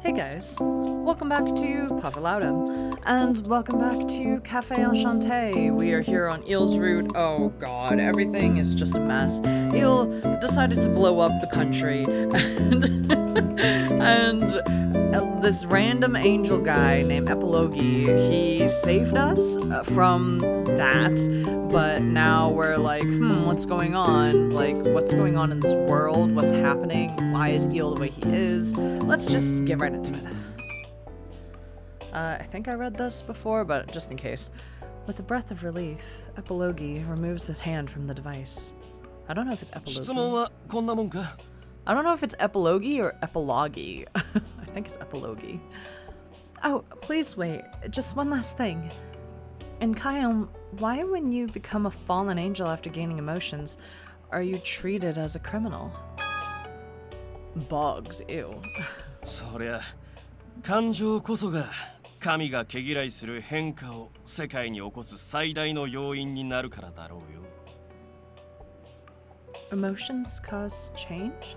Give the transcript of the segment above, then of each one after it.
Hey guys, welcome back to Pavalauda, and welcome back to Café Enchanté. We are here on Eel's route. Oh god, everything is just a mess. Eel decided to blow up the country, and this random angel guy named Epilogi, he saved us from that, but now we're like, what's going on? Like, what's going on in this world? What's happening? Why is Eel the way he is? Let's just get right into it. I think I read this before, but just in case. With a breath of relief, Epilogi removes his hand from the device. I don't know if it's Epilogi. I don't know if it's Epilogi or Epilogi. I think it's Epilogi. Oh, please wait. Just one last thing. In Kyle, why when you become a fallen angel after gaining emotions, are you treated as a criminal? Bugs, ew. そりゃ、感情こそが神が毛嫌いする変化を世界に起こす最大の要因になるからだろうよ。Emotions cause change?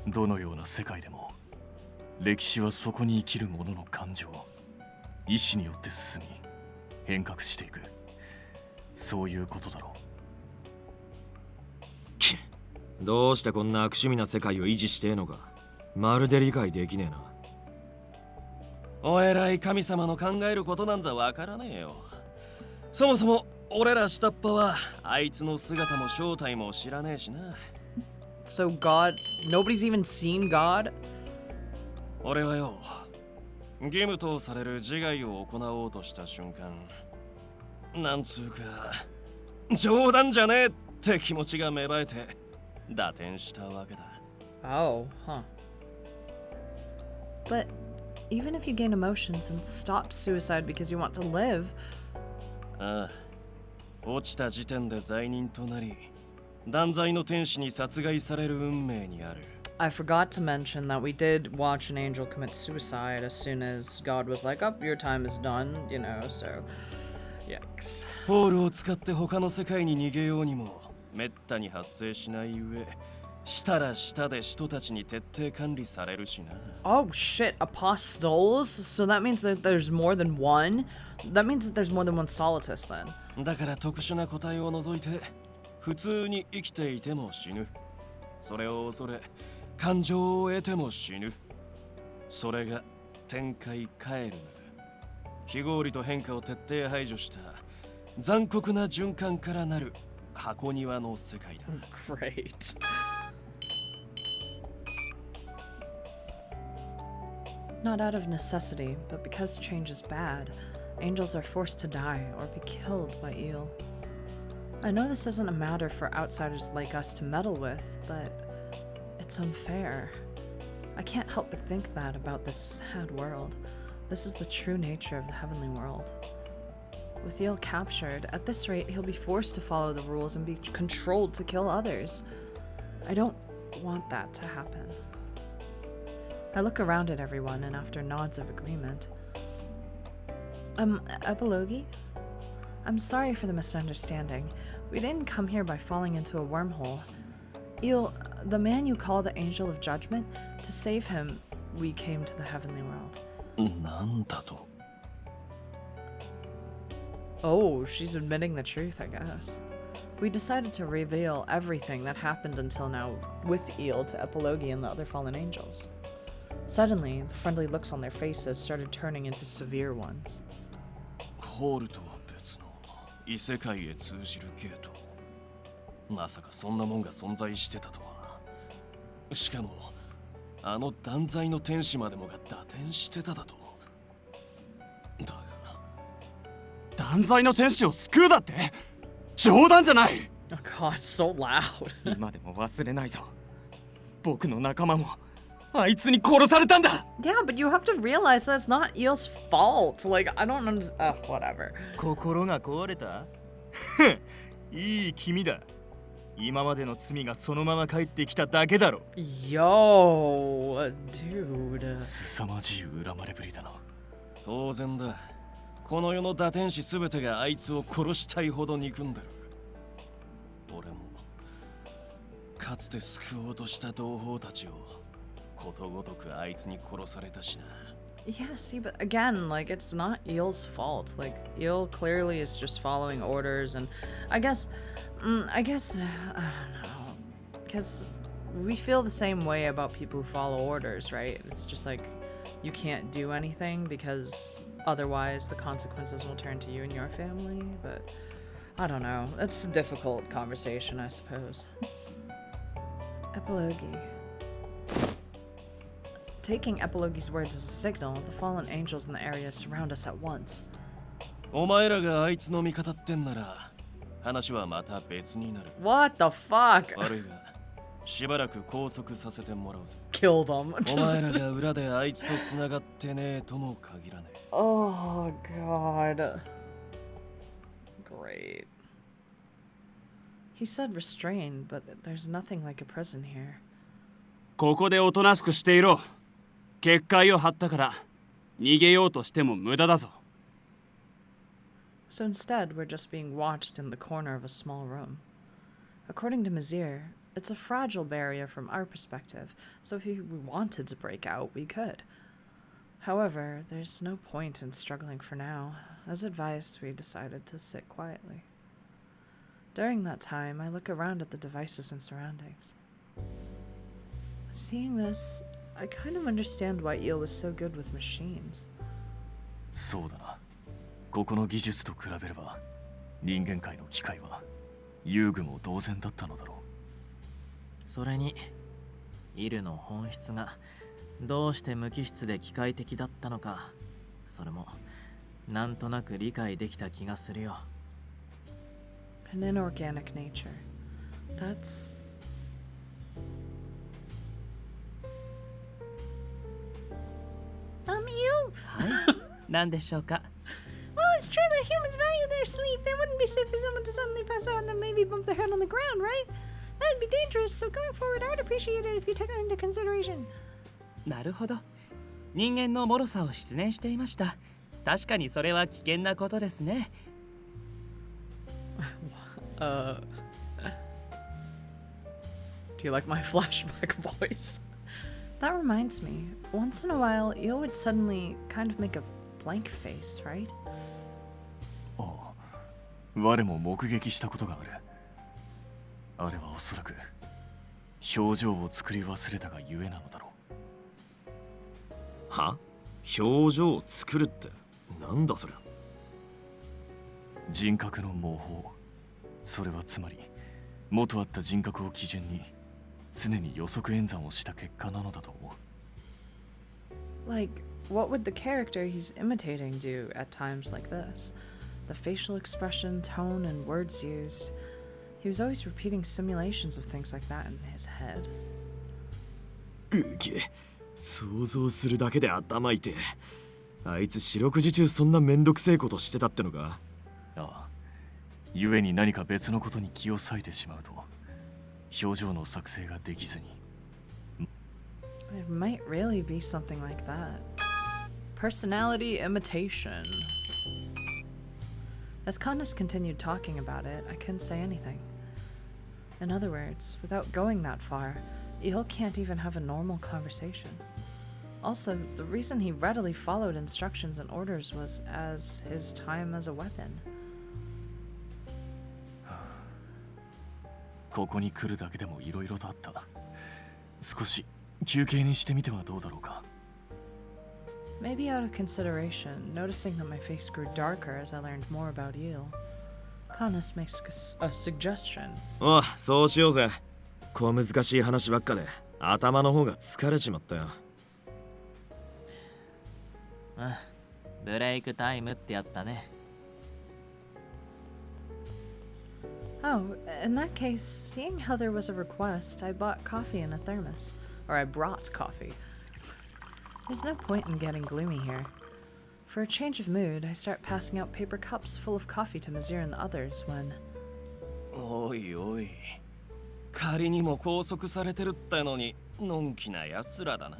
どのような世界でも、歴史はそこに生きる者の感情、意志によって進み、変革していく。そういうことだろう。どうしてこんな悪趣味な世界を維持してえのか、まるで理解できねえな。お偉い神様の考えることなんざわからねえよ。そもそも俺ら下っ端はあいつの姿も正体も知らねえしな。So God, nobody's even seen God? 俺はよ、義務とされる自害を行おうとした瞬間、なんつうか冗談じゃねえって気持ちが芽生えて打点したわけだ。Oh, huh. But even if you gain emotions and stop suicide because you want to live... ああ、落ちた時点で罪人となり、断罪の天使に殺害される運命にある。I forgot to mention that we did watch an angel commit suicide as soon as God was like, oh, your time is done, you know, so... Yikes. ホールを使って他の世界に逃げようにも、めったに発生しない上、したらしたで人たちに徹底管理されるしな。Oh shit, apostles? So that means that there's more than one? That means that there's more than one Solitist then. だから特殊な個体を除いて、普通に生きていても死ぬ。それを恐れ、感情を得ても死ぬ。それが天界帰るなる。非合理と変化を徹底排除した残酷な循環からなる箱庭の世界だ。Great. Not out of necessity, but because change is bad, angels are forced to die or be killed by Eel. I know this isn't a matter for outsiders like us to meddle with, but it's unfair. I can't help but think that about this sad world. This is the true nature of the heavenly world. With Eel captured, at this rate he'll be forced to follow the rules and be controlled to kill others. I don't want that to happen. I look around at everyone, and after nods of agreement... Epilogi? I'm sorry for the misunderstanding. We didn't come here by falling into a wormhole. Eel, the man you call the Angel of Judgment, to save him, we came to the heavenly world. なんだと? Oh, she's admitting the truth, I guess. We decided to reveal everything that happened until now with Eel to Epilogi and the other fallen angels. Suddenly, the friendly looks on their faces started turning into severe ones. ホールとは別の異世界へ通じるゲート。まさかそんなもんが存在してたとは。しかもあの断罪の天使までもが打点してただと。だが断罪の天使を救うだって冗談じゃない。 Oh god, so loud. 今でも忘れないぞ。僕の仲間もあいつに殺されたんだ。 Yeah, but you have to realize that's not Eel's fault. Like, I don't understand. Whatever. 心が壊れたいい君だ。今までの罪がそのまま帰ってきただけだろ。 Yo, dude. 凄まじい恨まれぶりだな。当然だ。この世の打天使すべてがあいつを殺したいほど憎んでる。俺もかつて救おうとした同胞たちをことごとくあいつに殺されたしな。 Yeah, see, but again, like, it's not Eel's fault. Like, Eel clearly is just following orders, and I guess, I don't know, because we feel the same way about people who follow orders, right? It's just like, you can't do anything because otherwise the consequences will turn to you and your family, but I don't know. It's a difficult conversation, I suppose. Epilogue. Taking Epilogue's words as a signal, the fallen angels in the area surround us at once. お前らがあいつの味方ってんなら話はまた別になる。 What the fuck? 悪いがしばらく拘束させてもらうぜ。 Kill them. お前らが裏であいつと繋がってねえとも限らねえ。 Oh god. Great. He said restrained, but there's nothing like a prison here. ここでおとなしくしていろ。結界を張ったから逃げようとしても無駄だぞ。 So instead, we're just being watched in the corner of a small room. According to Misyr, it's a fragile barrier from our perspective, so if we wanted to break out, we could. However, there's no point in struggling for now. As advised, we decided to sit quietly. During that time, I look around at the devices and surroundings. Seeing this, I kind of understand why Eel was so good with machines. そうだな。ここの技術と比べれば人間界の機械は遊具も同然だったのだろう。それにイルの本質がどうして無機質で機械的だったのか、それもなんとなく理解できた気がするよ。 An inorganic nature. That's... You? 何でしょうか。 Well, it's true that humans value their sleep. They wouldn't be safe for someone to suddenly pass out and then maybe bump their head on the ground, right? That'd be dangerous, so going forward, I would appreciate it if you took that into consideration. なるほど。人間の脆さを失念していました。確かにそれは危険なことですね。Do you like my flashback voice? That reminds me, once in a while, Eel would suddenly kind of make a blank face, right? ああ、我も目撃したことがある。あれはおそらく表情を作り忘れたがゆえなのだろう。は？表情を作るってなんだそれ。人格の模倣。それはつまり元あった人格を基準に常に予測演算をした結果なのだと思う。 Like, what would the character he's imitating do at times like this? The facial expression, tone, and words used. He was always repeating simulations of things like that in his head. うげ、想像するだけで頭痛い。あいつ四六時中そんなめんどくせえことしてたってのか。ああ、故に何か別のことに気を割いてしまうと表情の作成ができずに。 It might really be something like that. Personality imitation. As Candace continued talking about it, I couldn't say anything. In other words, without going that far, Eel can't even have a normal conversation. Also, the reason he readily followed instructions and orders was as his time as a weapon. ここに来るだけでもいろいろとあった。少し休憩にしてみてはどうだろうか。 Maybe out of consideration, noticing that my face grew darker as I learned more about Eel, Candace makes a suggestion. おう、そうしようぜ。小難しい話ばっかで頭の方が疲れちまったよ。ブレイクタイムってやつだね。 Oh, in that case, seeing how there was a request, I bought coffee in a thermos. Or I brought coffee. There's no point in getting gloomy here. For a change of mood, I start passing out paper cups full of coffee to Misyr and the others when... おいおい、仮にも拘束されてるってのにのんきなやつらだな。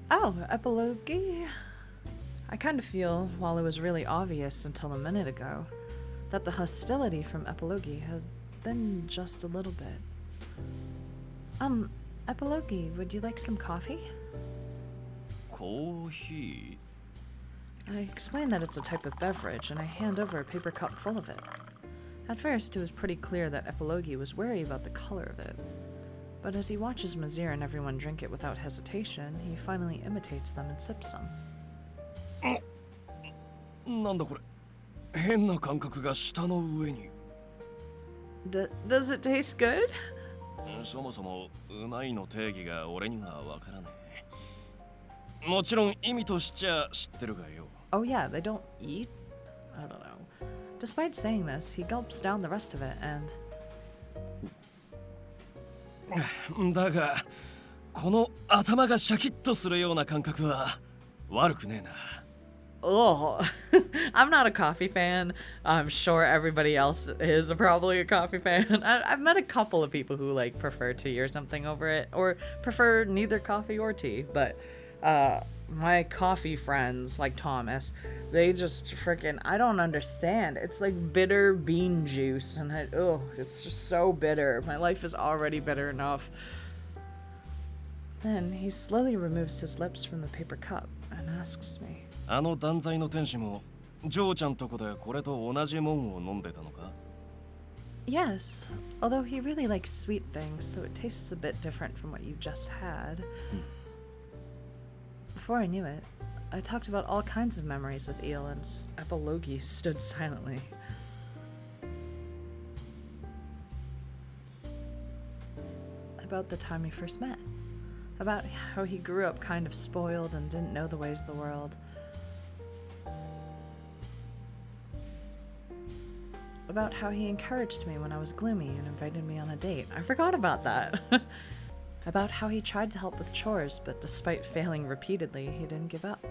Oh, Epilogue. I kind of feel, while it was really obvious until a minute ago, that the hostility from Epilogue had been just a little bit. Epilogi, would you like some coffee? コーヒ I explain that it's a type of beverage, and I hand over a paper cup full of it. At first, it was pretty clear that Epilogi was wary about the color of it. But as he watches Misyr and everyone drink it without hesitation, he finally imitates them and sips some. ー。なんだこれ。変な感覚が舌の上に。Does it taste good? そもそもうまいの定義が俺にはわからねえ。もちろん意味としちゃ知ってるがよ。Oh yeah, they don't eat? I don't know. Despite saying this, he gulps down the rest of it and... だが、この頭がシャキッとするような感覚は悪くねえな。Oh, I'm not a coffee fan. I'm sure everybody else is probably a coffee fan. I've met a couple of people who like prefer tea or something over it, or prefer neither coffee or tea. But my coffee friends, like Thomas, they just freaking, I don't understand. It's like bitter bean juice, and it's just so bitter. My life is already bitter enough. Then he slowly removes his lips from the paper cup and asks me, あの断罪の天使もジョーちゃんとこでこれと同じもんを飲んでたのか？ Yes, although he really likes sweet things, so it tastes a bit different from what you just had. Before I knew it, I talked about all kinds of memories with Eel, and Epilogi stood silently. About the time we first met. About how he grew up kind of spoiled and didn't know the ways of the world. About how he encouraged me when I was gloomy and invited me on a date. I forgot about that. About how he tried to help with chores, but despite failing repeatedly, he didn't give up.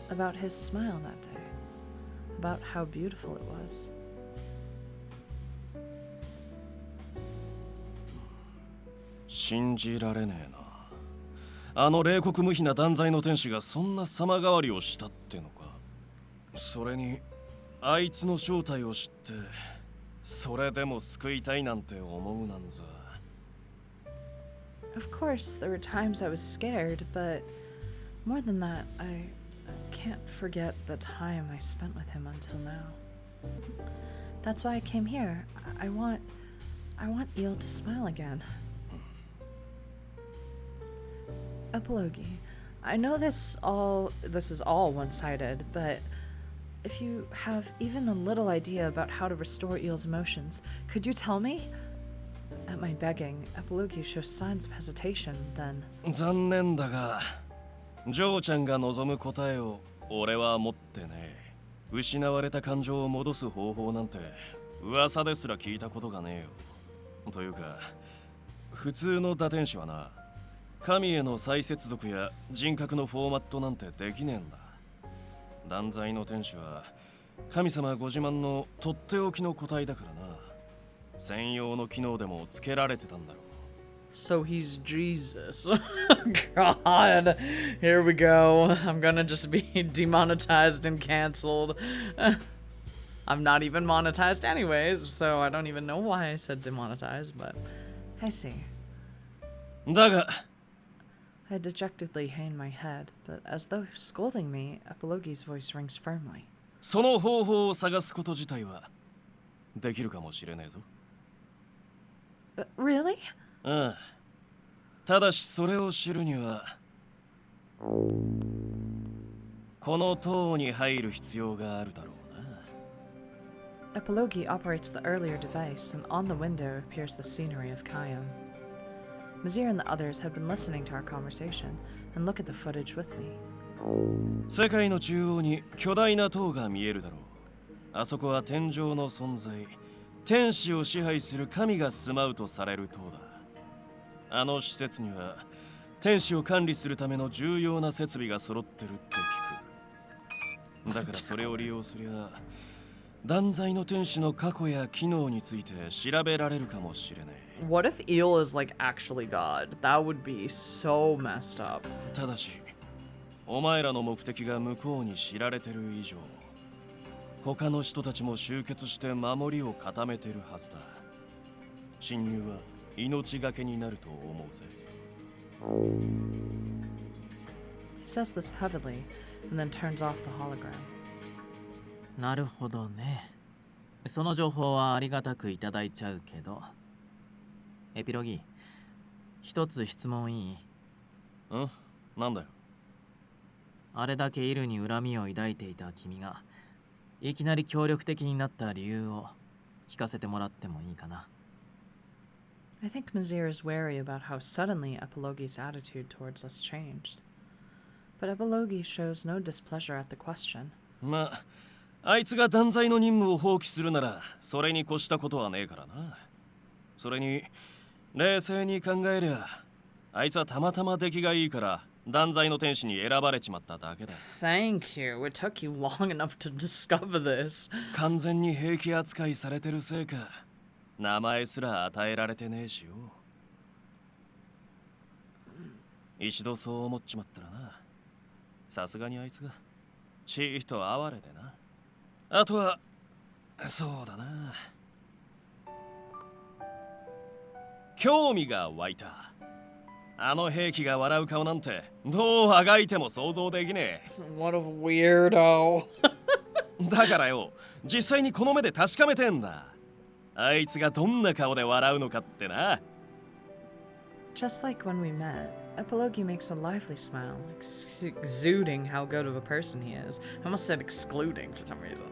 About his smile that day. About how beautiful it was. 信じられねえな。あの冷酷無比な断罪の天使がそんな様変わりをしたってのか。それにあいつの正体を知ってそれでも救いたいなんて思うなんざ。 Of course, there were times I was scared, but more than that, I can't forget the time I spent with him until now. That's why I came here. I want Eel to smile again. Epilogi, I know this is all one-sided, but if you have even a little idea about how to restore Eel's emotions, could you tell me? At my begging, Epilogi shows signs of hesitation, then... 残念だが、ジョーちゃんが望む答えを俺は持ってね。失われた感情を戻す方法なんて噂ですら聞いたことがねえよ。というか、普通の打天使はな、神への再接続や人格のフォーマットなんてできねえんだ。断罪の天使は神様ご自慢のとっておきの個体だからな。専用の機能でもつけられてたんだろう。 So he's Jesus. God, here we go. I'm gonna just be demonetized and canceled. I'm not even monetized anyways, so I don't even know why I said demonetized, but I see. だが I dejectedly hang my head, but as though scolding me, Epilogi's voice rings firmly. その方法を探すこと自体はできるかもしれねえぞ。Really? ああ。ただしそれを知るにはこの塔に入る必要があるだろうな。 Epilogi operates the earlier device, and on the window appears the scenery of Kayam. Misyr and the others had been listening to our conversation and look at the footage with me. 世界の中央に巨大な塔が見えるだろう。あそこは天上の存在、天使を支配する神が住まうとされる塔だ。あの施設には天使を管理するための重要な設備が揃ってるって聞く。だからそれを利用すりゃ断罪の天使の過去や機能について調べられるかもしれない。 What if Eel is like actually God? That would be so messed up. ただしお前らの目的が向こうに知られてる以上他の人たちも集結して守りを固めてるはずだ。侵入は命がけになると思うぜ。He says this heavily and then turns off the hologram. なるほどね。その情報はありがたくいただいちゃうけど。エピロギー、一つ質問いい？ん？なんだよ。あれだけイルに恨みを抱いていた君がいきなり協力的になった理由を聞かせてもらってもいいかな。I think Misyr is wary about how suddenly Epilogi's attitude towards us changed. But Epilogi shows no displeasure at the question. まあ、あいつが断罪の任務を放棄するなら、それに越したことはねえからな。それに、冷静に考えりゃ、あいつはたまたま出来がいいから、断罪の天使に選ばれちまっただけだ。Thank you. It took you long enough to discover this. 完全に兵器扱いされてるせいか、名前すら与えられてねえしよ。一度そう思っちまったらな。さすがにあいつがチーと哀れでな。あとはそうだな、興味が湧いた。あの兵器が笑う顔なんてどうあがいても想像できねえ。 What a weirdo. だからよ、実際にこの目で確かめてんだ。あいつがどんな顔で笑うのかってな。 Just like when we met, Epilogi makes a lively smile, exuding how good of a person he is. I almost said excluding for some reason.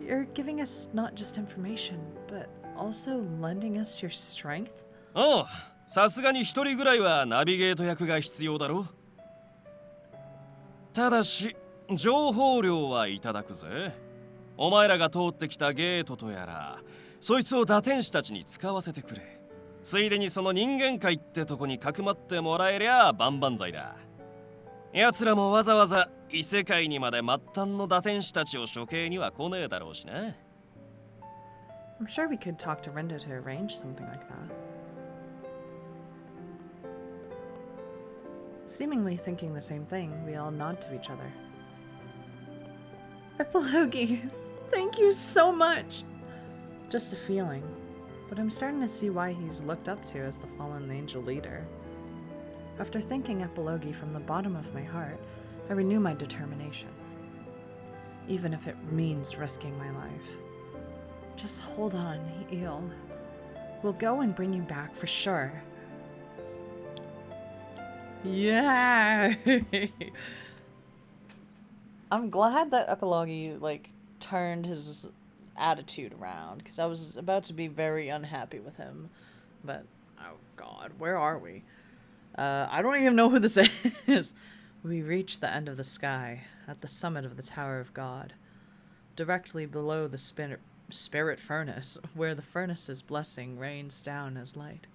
You're giving us not just information, but also lending us your strength? おう、さすがに一人ぐらいはナビゲート役が必要だろ。ただし、情報料はいただくぜ。お前らが通ってきたゲートとやら、そいつを打天使たちに使わせてくれ。ついでにその人間界ってとこにかくまってもらえりゃ万々歳だ。奴らもわざわざ異世界にまで末端の打天使たちを処刑には来ねえだろうしな。I'm sure we could talk to Renda to arrange something like that. Seemingly thinking the same thing, we all nod to each other. Epilogi, thank you so much! Just a feeling, but I'm starting to see why he's looked up to as the fallen angel leader. After thanking Epilogi from the bottom of my heart, I renew my determination. Even if it means risking my life. Just hold on, Eel. We'll go and bring you back for sure. Yeah! I'm glad that Epilogi, turned his attitude around, because I was about to be very unhappy with him. But, oh god, where are we? I don't even know who this is. We reach the end of the sky, at the summit of the Tower of God. Directly below the spirit furnace, where the furnace's blessing rains down as light.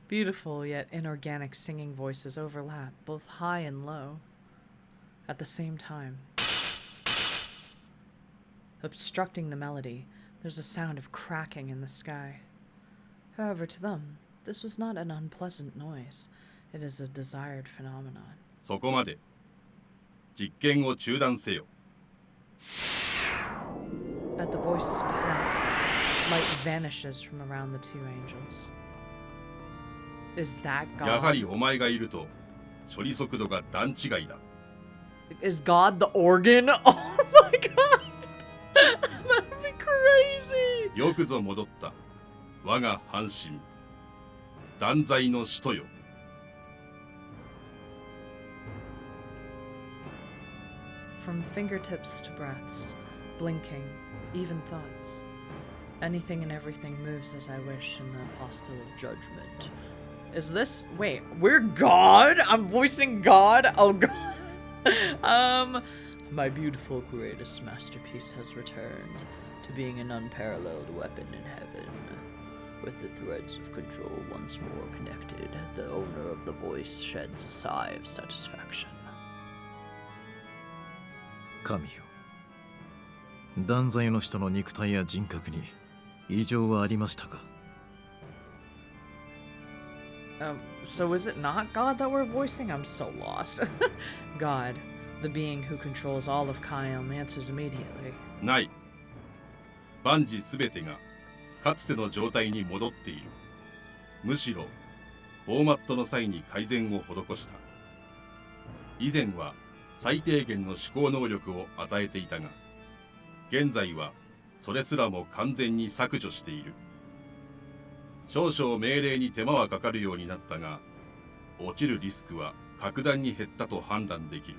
Beautiful yet inorganic singing voices overlap, both high and low, at the same time. Obstructing the melody, there's a sound of cracking in the sky. However, to them, this was not an unpleasant noise. It is a desired phenomenon. そこまで。実験を中断せよ。 At the voice's behest, light vanishes from around the two angels. Is that やは God? りお前がいると処理速度が段違いだ。 Is God the organ? Oh my god! That'd be crazy! よくぞ戻った。我が半身。断罪の使徒よ。 From fingertips to breaths, blinking, even thoughts. Anything and everything moves as I wish in the apostle of judgment. Is this... Wait, we're God? I'm voicing God? Oh god. My beautiful greatest masterpiece has returned to being an unparalleled weapon in heaven. With the threads of control once more connected, the owner of the voice sheds a sigh of satisfaction. 神よ、断罪の人の肉体や人格に異常はありましたか？ So is it not God that we're voicing? I'm so lost. God, The being who controls all of Kayam answers immediately. ない。万事すべてがかつての状態に戻っている。むしろフォーマットの際に改善を施した。以前は最低限の思考能力を与えていたが、現在はそれすらも完全に削除している。少々命令に手間はかかるようになったが、落ちるリスクは格段に減ったと判断できる。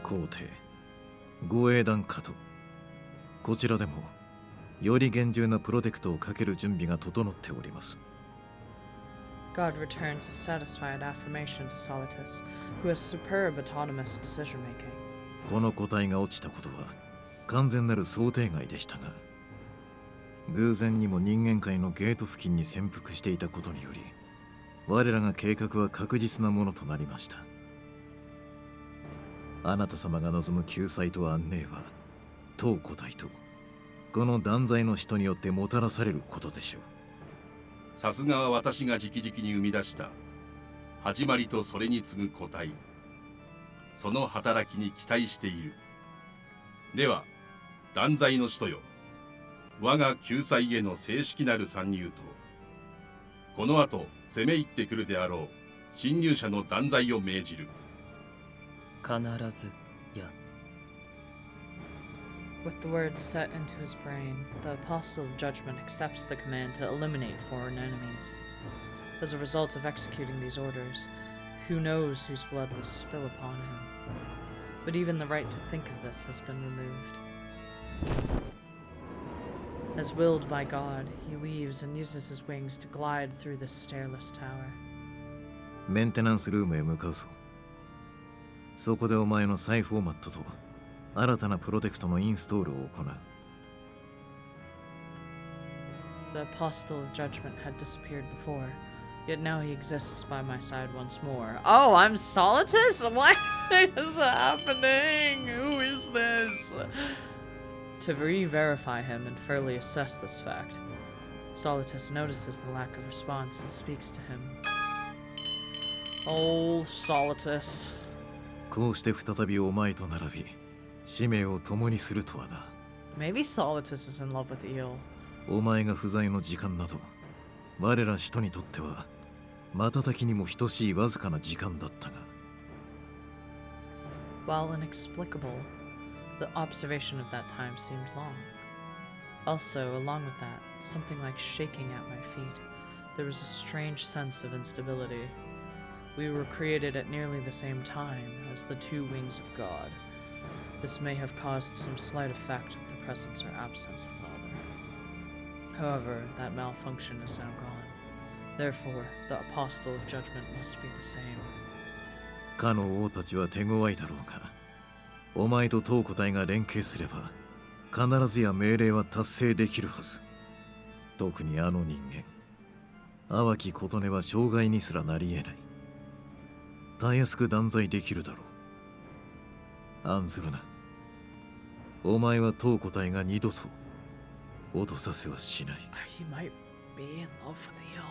皇帝、護衛団下とこちらでもより厳重なプロテクトをかける準備が整っております。God returns a satisfied affirmation to Solitus, who has superb autonomous decision-making. この個体が落ちたことは完全なる想定外でしたが、偶然にも人間界のゲート付近に潜伏していたことにより、我らが計画は確実なものとなりました。あなた様が望む救済と安寧は当個体とこの断罪の人によってもたらされることでしょう。さすがは私が直々に生み出した始まりとそれに次ぐ個体、その働きに期待している。では断罪の使徒よ、我が救済への正式なる参入とこの後攻め入ってくるであろう侵入者の断罪を命じる。必ずや。With the words set into his brain, the Apostle of Judgment accepts the command to eliminate foreign enemies. As a result of executing these orders, who knows whose blood will spill upon him? But even the right to think of this has been removed. As willed by God, he leaves and uses his wings to glide through this stairless tower. メンテナンスルームへ向かうぞ。そこでお前の再フォーマットと新たなプロテクトのインストールを行う。The Apostle of Judgment had disappeared before, yet now he exists by my side once more. Oh, I'm Solitus? What is happening? Who is this? To re-verify him and fairly assess this fact, Solitus notices the lack of response and speaks to him. Oh, Solitus. こうして再びお前と並び、使命を共にするとはな。Maybe Solitus is in love with Eel. お前が不在の時間など、我ら人にとっては瞬きにも等しいわずかな時間だったが。While inexplicable, the observation of that time seemed long. Also, along with that, something like shaking at my feet. There was a strange sense of instability. We were created at nearly the same time as the two wings of God. This may have caused some slight effect with the presence or absence of the other. However, that malfunction is now gone. Therefore, the Apostle of Judgment must be the same. かの王たちは手強いだろうが、お前と当個体が連携すれば、必ずや命令は達成できるはず。特にあの人間。淡き琴音は障害にすらなり得ない。たやすく断罪できるだろう。案ずるな。お前は当個体が二度と落とさせはしない。He might be in love with Eel.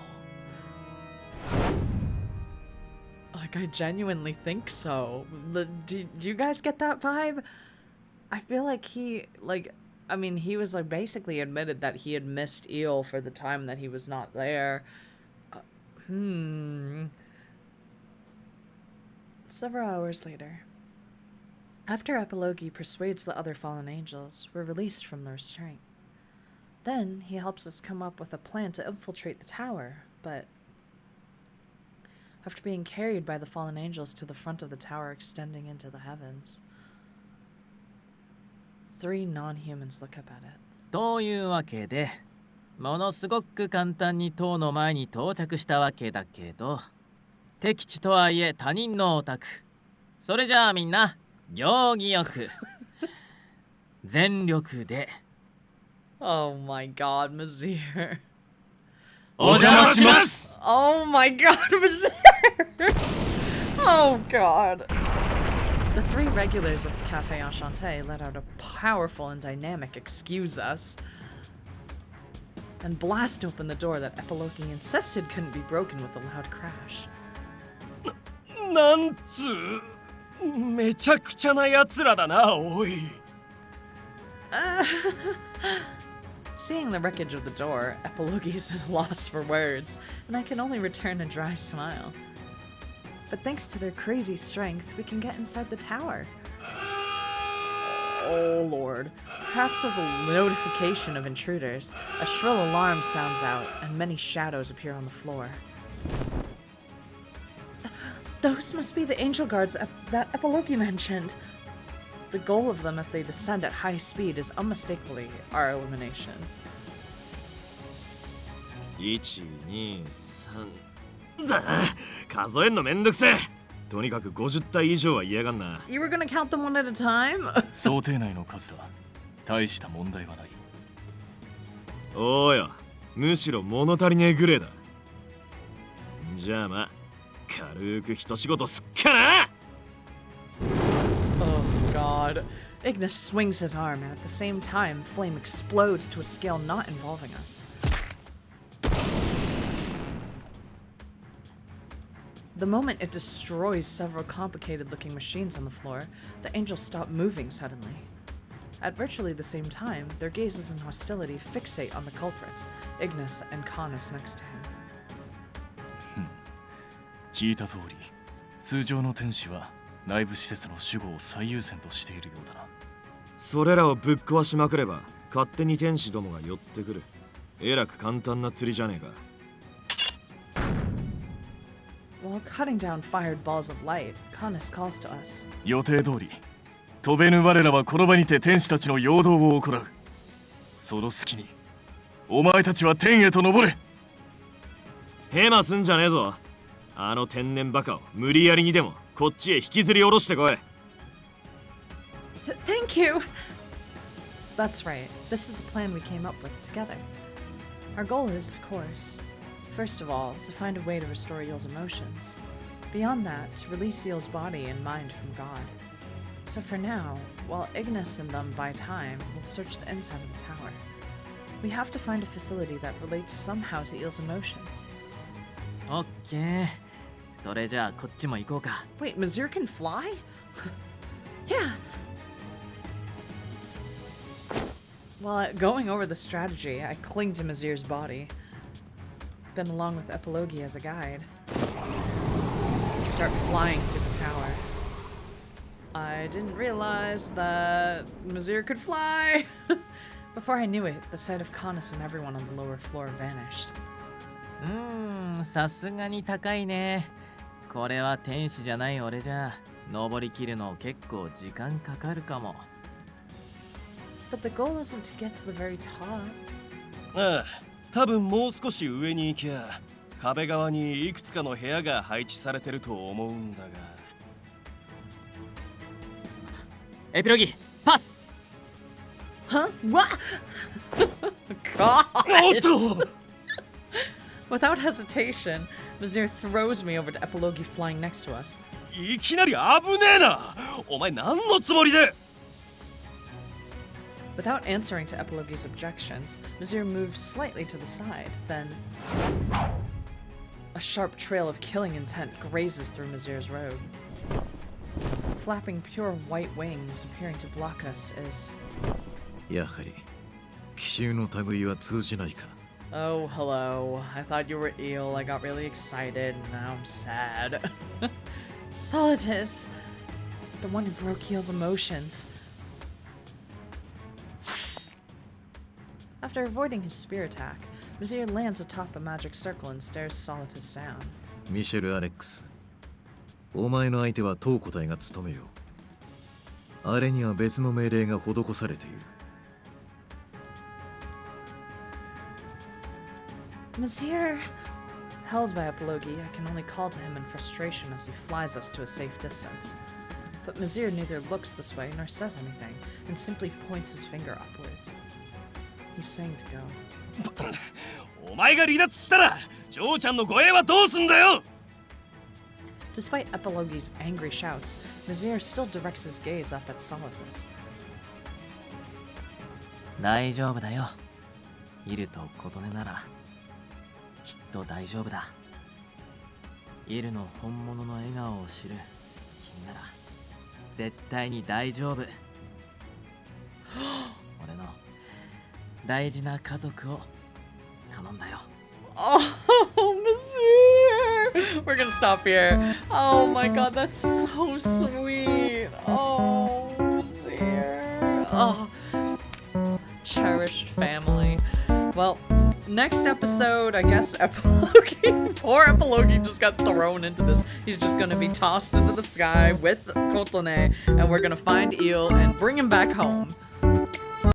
Like, I genuinely think so. Do you guys get that vibe? I feel like he was like basically admitted that he had missed Eel for the time that he was not there. Several hours later, after Epilogi persuades the other fallen angels, we're released from the restraint. Then he helps us come up with a plan to infiltrate the tower, but after being carried by the fallen angels to the front of the tower extending into the heavens, 3 non-humans look up at it. というわけで、ものすごく簡単に塔の前に到着したわけだけど、敵地とはいえ他人のオタク。それじゃあみんな、行儀よく、全力で。Oh my god, Misyr. お邪魔します。 Oh my god, Misyr. Oh god. The 3 regulars of Café Enchanté let out a powerful and dynamic "excuse us" and blast open the door that Epilogi insisted couldn't be broken with a loud crash. なんつうめちゃくちゃなやつらだな、おい。Seeing the wreckage of the door, Epilogi is at a loss for words, and I can only return a dry smile. But thanks to their crazy strength, we can get inside the tower. Oh lord. Perhaps as a notification of intruders, a shrill alarm sounds out, and many shadows appear on the floor. Those must be the angel guards that Epilogi mentioned. The goal of them as they descend at high speed is unmistakably our elimination. 1、2、3だ、数えんのめんどくせえ。とにかく50体以上は嫌がんな。 You were gonna count them one at a time? 想定内の数だ。大した問題はない。おうよ、むしろ物足りねえぐれえだ。じゃあまあ、軽く一仕事すっかな。 Oh god. Ignis swings his arm, and at the same time, flame explodes to a scale not involving us. The moment it destroys several complicated-looking machines on the floor, the angels stop moving suddenly. At virtually the same time, their gazes and hostility fixate on the culprits, Ignis and Canis next to him. 聞いた通り、通常の天使は内部施設の守護を最優先としているようだな。それらをぶっ壊しまくれば、勝手に天使どもが寄ってくる。えらく簡単な釣りじゃねえか。 While cutting down fired balls of light, Canis calls to us. 予定通り、飛べぬ我らはこの場にて天使たちの陽動を行う。その隙に、お前たちは天へと昇れ。ヘマすんじゃねえぞ。あの天然バカを無理やりにでもこっちへ引きずり下ろしてこい。Thank you! That's right. This is the plan we came up with together. Our goal is, of course, first of all, to find a way to restore Yul's emotions. Beyond that, to release Yul's body and mind from God. So for now, while Ignis and them buy time, we'll search the inside of the tower. We have to find a facility that relates somehow to Yul's emotions. オッケー。それじゃあこっちも行こうか。 Wait, Misyr can fly? Yeah! While going over the strategy, I cling to Misyr's body. Then along with Epilogi as a guide, we start flying through the tower. I didn't realize that Misyr could fly! Before I knew it, the sight of Canis and everyone on the lower floor vanished. さすがに高いね。これは天使じゃない俺じゃ登りきるの結構時間かかるかも。 But the goal isn't to get to the very top. ああ、多分もう少し上に行きゃ壁側にいくつかの部屋が配置されてると思うんだが。エピロギ、パス。 Huh? What? God! おっと Without hesitation, Misyr throws me over to Epilogi flying next to us. いきなり危ねえな。お前何のつもりで。 Without answering to Epilogi's objections, Misyr moves slightly to the side. Then, a sharp trail of killing intent grazes through Misyr's robe. Flapping pure white wings, appearing to block us, is... やはり奇襲の類は通じないか。 Oh, hello. I thought you were eel. I got really excited. Now I'm sad. Solitus! The one who broke Eel's emotions. After avoiding his spear attack, Misyr lands atop a magic circle and stares Solitus down. ミシェル・アレックス、お前の相手は当個体が務めよう。あれには別の命令が施されている。 Misyr! Held by Epilogi, I can only call to him in frustration as he flies us to a safe distance. But Misyr neither looks this way nor says anything, and simply points his finger upwards. He's saying to go. お前が離脱したらジョーちゃんの護衛はどうすんだよ。 Despite Epilogi's angry shouts, Misyr still directs his gaze up at Solitus. 大丈夫だよ。いると琴音ならきっと大丈夫だ。イルの本物の笑顔を知る君なら絶対に大丈夫。俺の大事な家族を頼んだよ。Oh, Misyr! We're gonna stop here. Oh my god, that's so sweet. Oh, Misyr. Oh, cherished family. Well, next episode, I guess Epilogue. Poor Epilogue just got thrown into this. He's just gonna be tossed into the sky with Kotone, and we're gonna find Eel and bring him back home.